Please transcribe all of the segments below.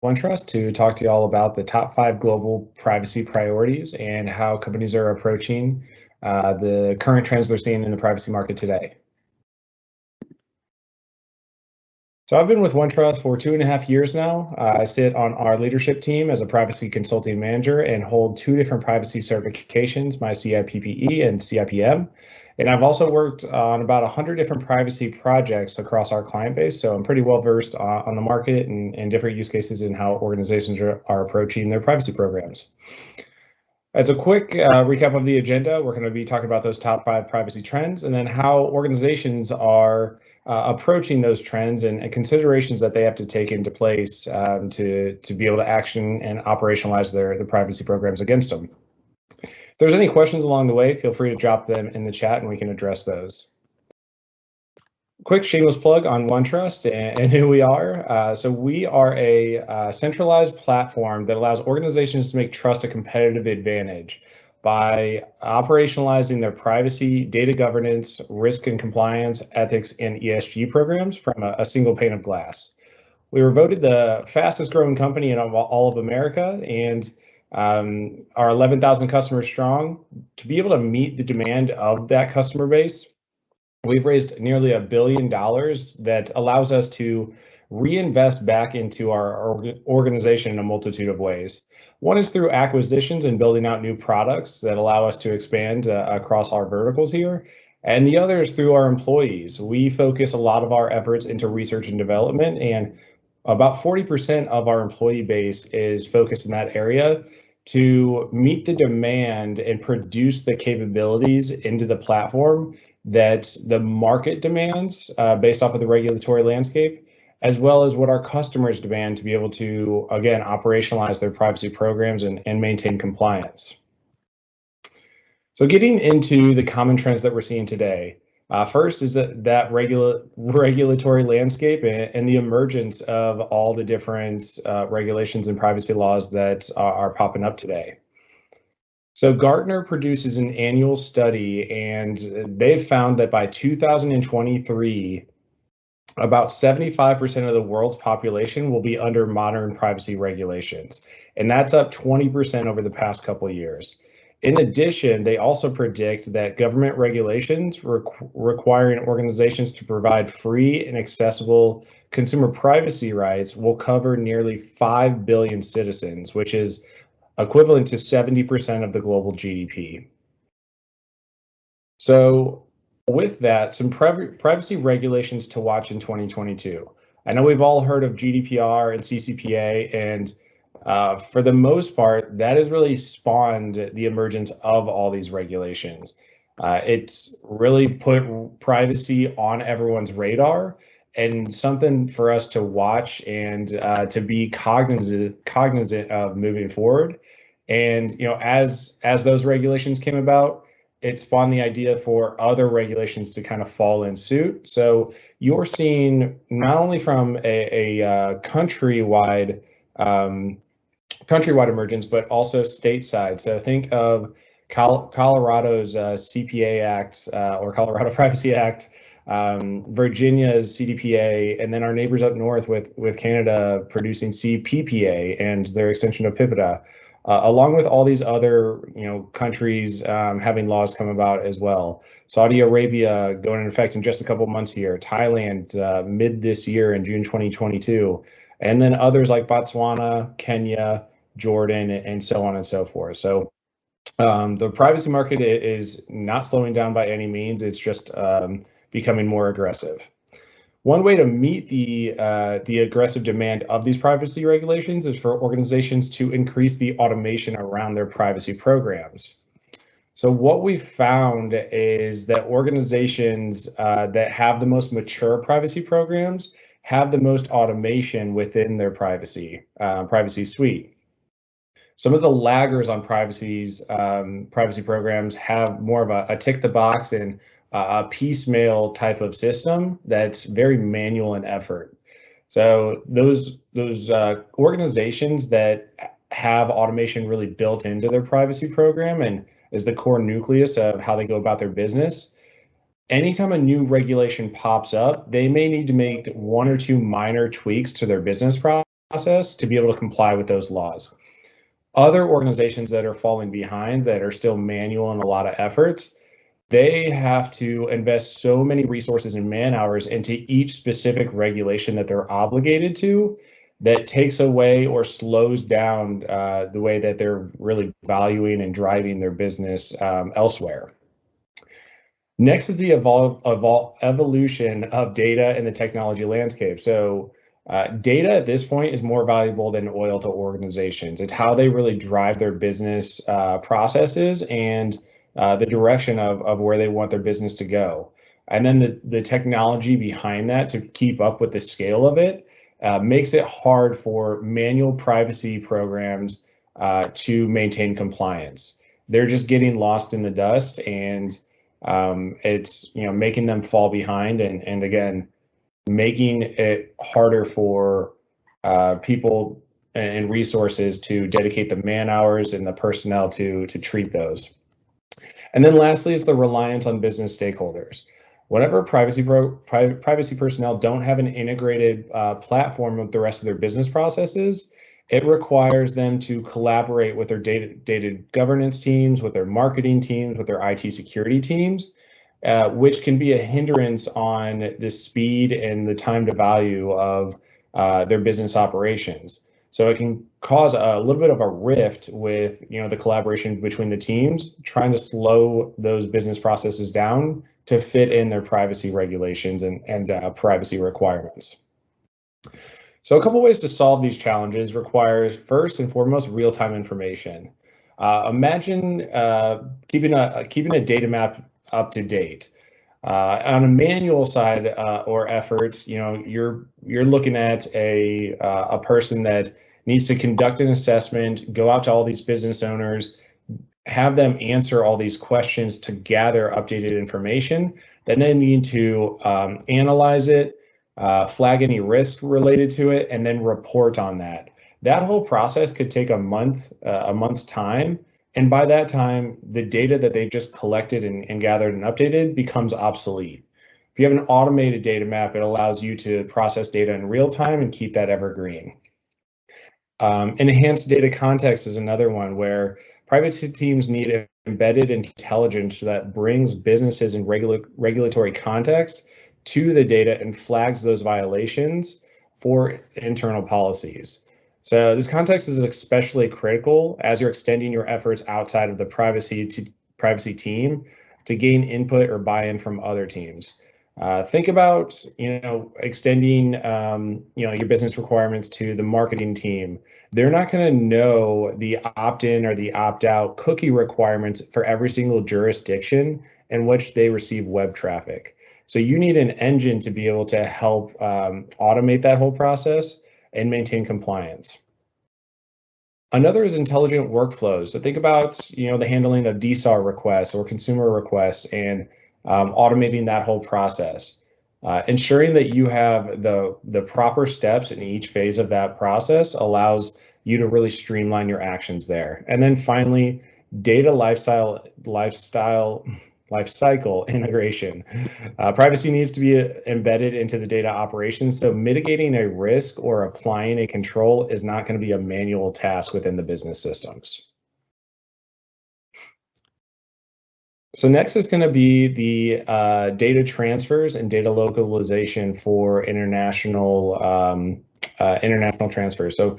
OneTrust to talk to you all about the top 5 global privacy priorities and how companies are approaching the current trends they're seeing in the privacy market today. So I've been with OneTrust for 2.5 years now. I sit on our leadership team as a privacy consulting manager and hold 2 different privacy certifications, my CIPPE and CIPM. And I've also worked on about 100 different privacy projects across our client base. So I'm pretty well versed on the market and different use cases and how organizations are approaching their privacy programs. As a quick recap of the agenda, we're going to be talking about those top 5 privacy trends and then how organizations are approaching those trends and considerations that they have to take into place to be able to action and operationalize their privacy programs against them. If there's any questions along the way, feel free to drop them in the chat and we can address those. Quick shameless plug on OneTrust and who we are. So we are a centralized platform that allows organizations to make trust a competitive advantage by operationalizing their privacy, data governance, risk and compliance, ethics, and ESG programs from a single pane of glass. We were voted the fastest growing company in all of America and are 11,000 customers strong. To be able to meet the demand of that customer base, we've raised nearly $1 billion that allows us to reinvest back into our organization in a multitude of ways. One is through acquisitions and building out new products that allow us to expand across our verticals here. And the other is through our employees. We focus a lot of our efforts into research and development, and about 40% of our employee base is focused in that area to meet the demand and produce the capabilities into the platform that the market demands based off of the regulatory landscape, as well as what our customers demand to be able to, again, operationalize their privacy programs and maintain compliance. So getting into the common trends that we're seeing today, first is that regulatory landscape and the emergence of all the different regulations and privacy laws that are popping up today. So Gartner produces an annual study, and they've found that by 2023, about 75% of the world's population will be under modern privacy regulations, and that's up 20% over the past couple of years. In addition, they also predict that government regulations requiring organizations to provide free and accessible consumer privacy rights will cover nearly 5 billion citizens, which is equivalent to 70% of the global GDP. So with that, some privacy regulations to watch in 2022. I know we've all heard of GDPR and CCPA, and for the most part, that has really spawned the emergence of all these regulations. It's really put privacy on everyone's radar and something for us to watch and to be cognizant of moving forward. And as those regulations came about, it spawned the idea for other regulations to kind of fall in suit. So you're seeing not only from a countrywide emergence, but also stateside. So think of Colorado's CPA Act or Colorado Privacy Act, Virginia's CDPA, and then our neighbors up north with Canada producing CPPA and their extension of PIPL, along with all these other countries having laws come about as well. Saudi Arabia going into effect in just a couple months here, Thailand mid this year in June 2022, and then others like Botswana, Kenya, Jordan, and so on and so forth. So the privacy market is not slowing down by any means. It's just becoming more aggressive. One way to meet the aggressive demand of these privacy regulations is for organizations to increase the automation around their privacy programs. So what we've found is that organizations that have the most mature privacy programs have the most automation within their privacy suite. Some of the laggers on privacy programs have more of a tick the box and a piecemeal type of system that's very manual in effort. So those organizations that have automation really built into their privacy program and is the core nucleus of how they go about their business, anytime a new regulation pops up, they may need to make 1 or 2 minor tweaks to their business process process to be able to comply with those laws. Other organizations that are falling behind, that are still manual and a lot of efforts, they have to invest so many resources and man hours into each specific regulation that they're obligated to, that takes away or slows down the way that they're really valuing and driving their business elsewhere. Next is the evolution of data in the technology landscape. So data at this point is more valuable than oil to organizations. It's how they really drive their business processes and the direction of where they want their business to go. And then the technology behind that to keep up with the scale of it makes it hard for manual privacy programs to maintain compliance. They're just getting lost in the dust, and it's making them fall behind, and again, making it harder for people and resources to dedicate the man hours and the personnel to treat those. And then lastly is the reliance on business stakeholders. Whenever privacy personnel don't have an integrated platform with the rest of their business processes, it requires them to collaborate with their data governance teams, with their marketing teams, with their IT security teams, which can be a hindrance on the speed and the time to value of their business operations. So it can cause a little bit of a rift with the collaboration between the teams, trying to slow those business processes down to fit in their privacy regulations and privacy requirements. So a couple ways to solve these challenges requires, first and foremost, real-time information. Imagine keeping a data map up to date. On a manual side or efforts, you're looking at a person that needs to conduct an assessment, go out to all these business owners, have them answer all these questions to gather updated information. Then they need to analyze it, flag any risk related to it, and then report on that. That whole process could take a month's time. And by that time, the data that they've just collected and gathered and updated becomes obsolete. If you have an automated data map, it allows you to process data in real time and keep that evergreen. Enhanced data context is another one where privacy teams need embedded intelligence that brings businesses and regulatory context to the data and flags those violations for internal policies. So this context is especially critical as you're extending your efforts outside of the privacy team to gain input or buy-in from other teams. Think about extending your business requirements to the marketing team. They're not going to know the opt-in or the opt-out cookie requirements for every single jurisdiction in which they receive web traffic. So you need an engine to be able to help automate that whole process and maintain compliance. Another is intelligent workflows. So think about the handling of DSAR requests or consumer requests and automating that whole process. Ensuring that you have the proper steps in each phase of that process allows you to really streamline your actions there. And then finally, data lifecycle integration. Privacy needs to be embedded into the data operations, so mitigating a risk or applying a control is not going to be a manual task within the business systems. So next is going to be the data transfers and data localization for international transfers. So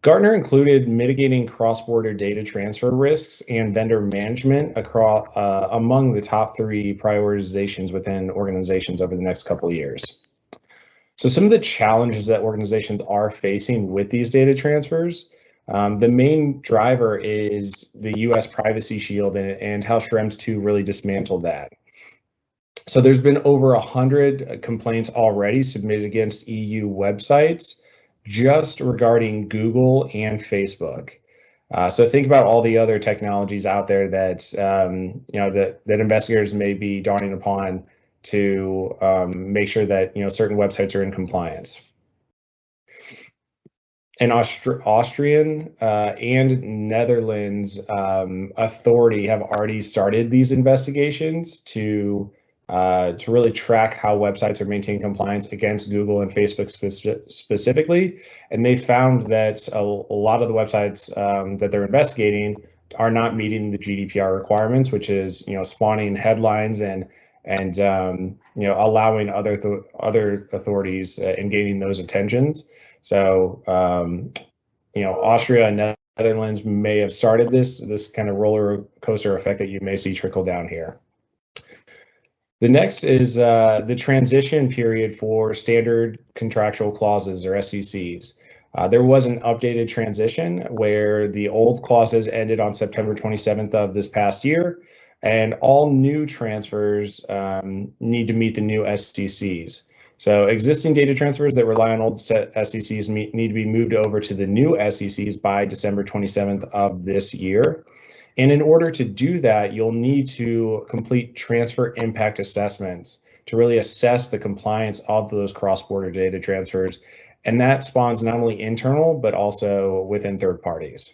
Gartner included mitigating cross-border data transfer risks and vendor management across among the top 3 prioritizations within organizations over the next couple of years. So some of the challenges that organizations are facing with these data transfers, the main driver is the US Privacy Shield and how Schrems 2 really dismantled that. So there's been over 100 complaints already submitted against EU websites just regarding Google and Facebook. So think about all the other technologies out there that that investigators may be dawning upon to make sure that certain websites are in compliance. An Austrian and Netherlands authority have already started these investigations to to really track how websites are maintaining compliance against Google and Facebook specifically. And they found that a lot of the websites that they're investigating are not meeting the GDPR requirements, which is spawning headlines and allowing other authorities in gaining those attentions. So Austria and Netherlands may have started this kind of roller coaster effect that you may see trickle down here. The next is the transition period for standard contractual clauses, or SCCs. There was an updated transition where the old clauses ended on September 27th of this past year, and all new transfers need to meet the new SCCs. So existing data transfers that rely on old SCCs need to be moved over to the new SCCs by December 27th of this year. And in order to do that, you'll need to complete transfer impact assessments to really assess the compliance of those cross-border data transfers. And that spawns not only internal, but also within third parties.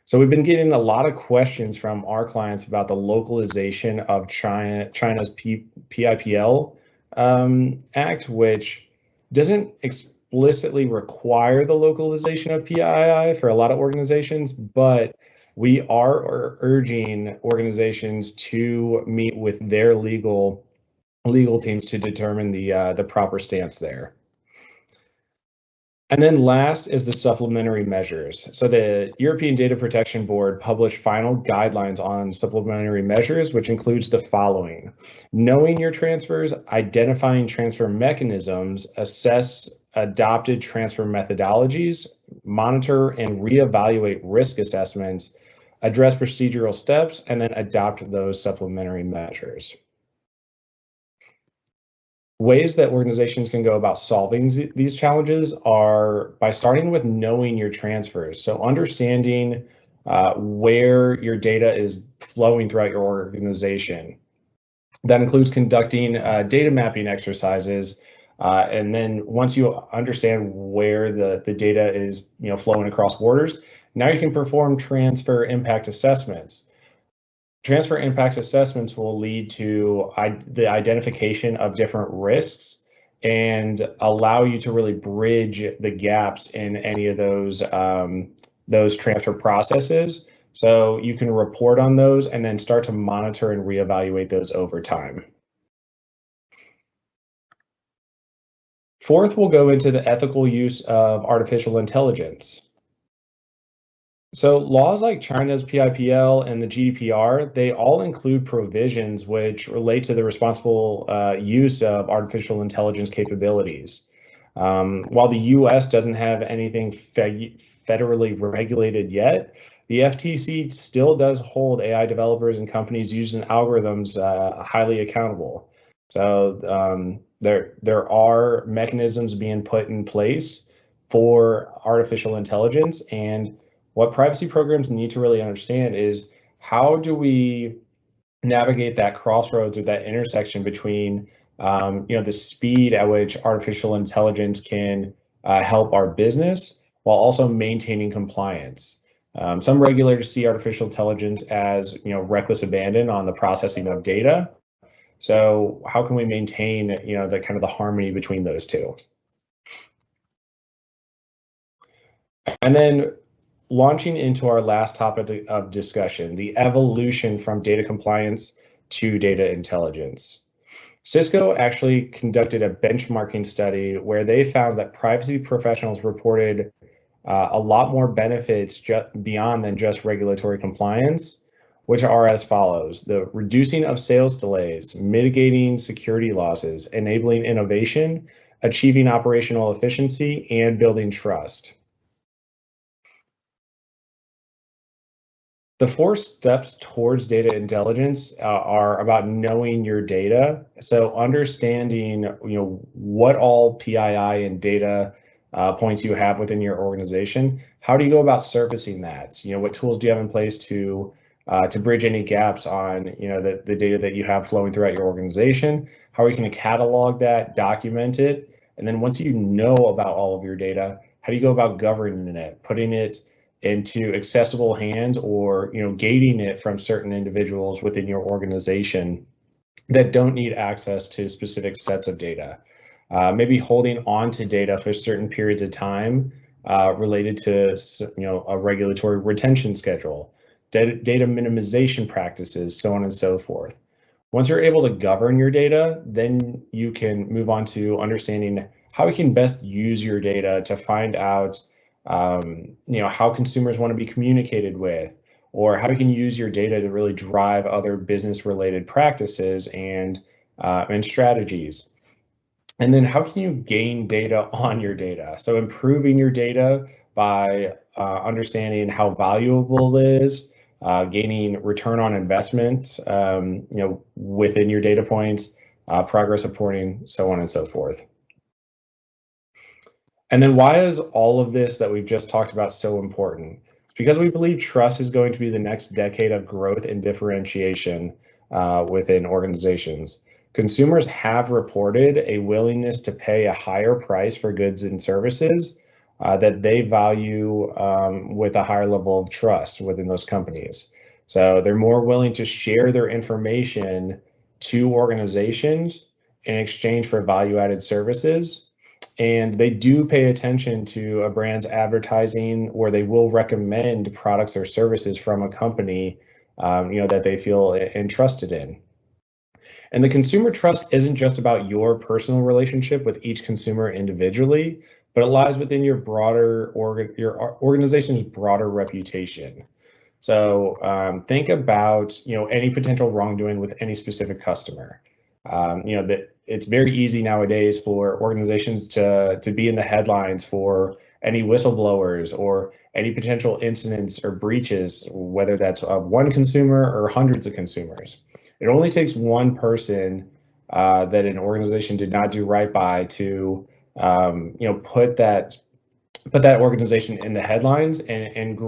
So we've been getting a lot of questions from our clients about the localization of China's PIPL Act, which doesn't explicitly require the localization of PII for a lot of organizations, but we are urging organizations to meet with their legal teams to determine the proper stance there. And then last is the supplementary measures. So the European Data Protection Board published final guidelines on supplementary measures, which includes the following: knowing your transfers, identifying transfer mechanisms, assess adopted transfer methodologies, monitor and reevaluate risk assessments, address procedural steps, and then adopt those supplementary measures. Ways that organizations can go about solving these challenges are by starting with knowing your transfers. So understanding where your data is flowing throughout your organization. That includes conducting data mapping exercises. And then once you understand where the data is flowing across borders, now you can perform transfer impact assessments. Transfer impact assessments will lead to the identification of different risks and allow you to really bridge the gaps in any of those transfer processes. So you can report on those and then start to monitor and reevaluate those over time. Fourth, we'll go into the ethical use of artificial intelligence. So laws like China's PIPL and the GDPR, they all include provisions which relate to the responsible use of artificial intelligence capabilities. While the US doesn't have anything federally regulated yet, the FTC still does hold AI developers and companies using algorithms highly accountable. So there are mechanisms being put in place for artificial intelligence, and what privacy programs need to really understand is how do we navigate that crossroads or that intersection between the speed at which artificial intelligence can help our business while also maintaining compliance. Some regulators see artificial intelligence as reckless abandon on the processing of data. So how can we maintain the kind of the harmony between those two? And then launching into our last topic of discussion, the evolution from data compliance to data intelligence. Cisco actually conducted a benchmarking study where they found that privacy professionals reported a lot more benefits beyond than just regulatory compliance, which are as follows: the reducing of sales delays, mitigating security losses, enabling innovation, achieving operational efficiency, and building trust. The 4 steps towards data intelligence are about knowing your data. So understanding, what all PII and data points you have within your organization. How do you go about surfacing that? What tools do you have in place to bridge any gaps on, the data that you have flowing throughout your organization? How are you going to catalog that, document it? And then once you know about all of your data, how do you go about governing it, putting it into accessible hands, or gating it from certain individuals within your organization? that don't need access to specific sets of data. Maybe holding on to data for certain periods of time related to a regulatory retention schedule, data minimization practices, so on and so forth. Once you're able to govern your data, then you can move on to understanding how you can best use your data to find out how consumers want to be communicated with, or how you can use your data to really drive other business related practices and strategies. And then how can you gain data on your data? So improving your data by understanding how valuable it is, gaining return on investment, within your data points, progress reporting, so on and so forth. And then why is all of this that we've just talked about so important? It's because we believe trust is going to be the next decade of growth and differentiation within organizations. Consumers have reported a willingness to pay a higher price for goods and services that they value with a higher level of trust within those companies. So they're more willing to share their information to organizations in exchange for value-added services. And they do pay attention to a brand's advertising, or they will recommend products or services from a company that they feel entrusted in. And the consumer trust isn't just about your personal relationship with each consumer individually, but it lies within your your organization's broader reputation. So think about any potential wrongdoing with any specific customer. That it's very easy nowadays for organizations to be in the headlines for any whistleblowers or any potential incidents or breaches, whether that's of one consumer or hundreds of consumers. It only takes one person that an organization did not do right by to put that organization in the headlines and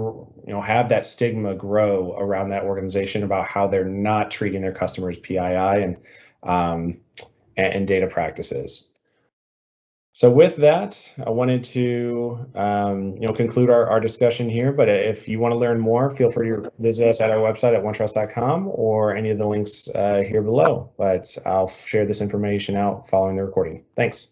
have that stigma grow around that organization about how they're not treating their customers PII and data practices. So with that, I wanted to conclude our discussion here. But if you want to learn more, feel free to visit us at our website at onetrust.com or any of the links here below. But I'll share this information out following the recording. Thanks.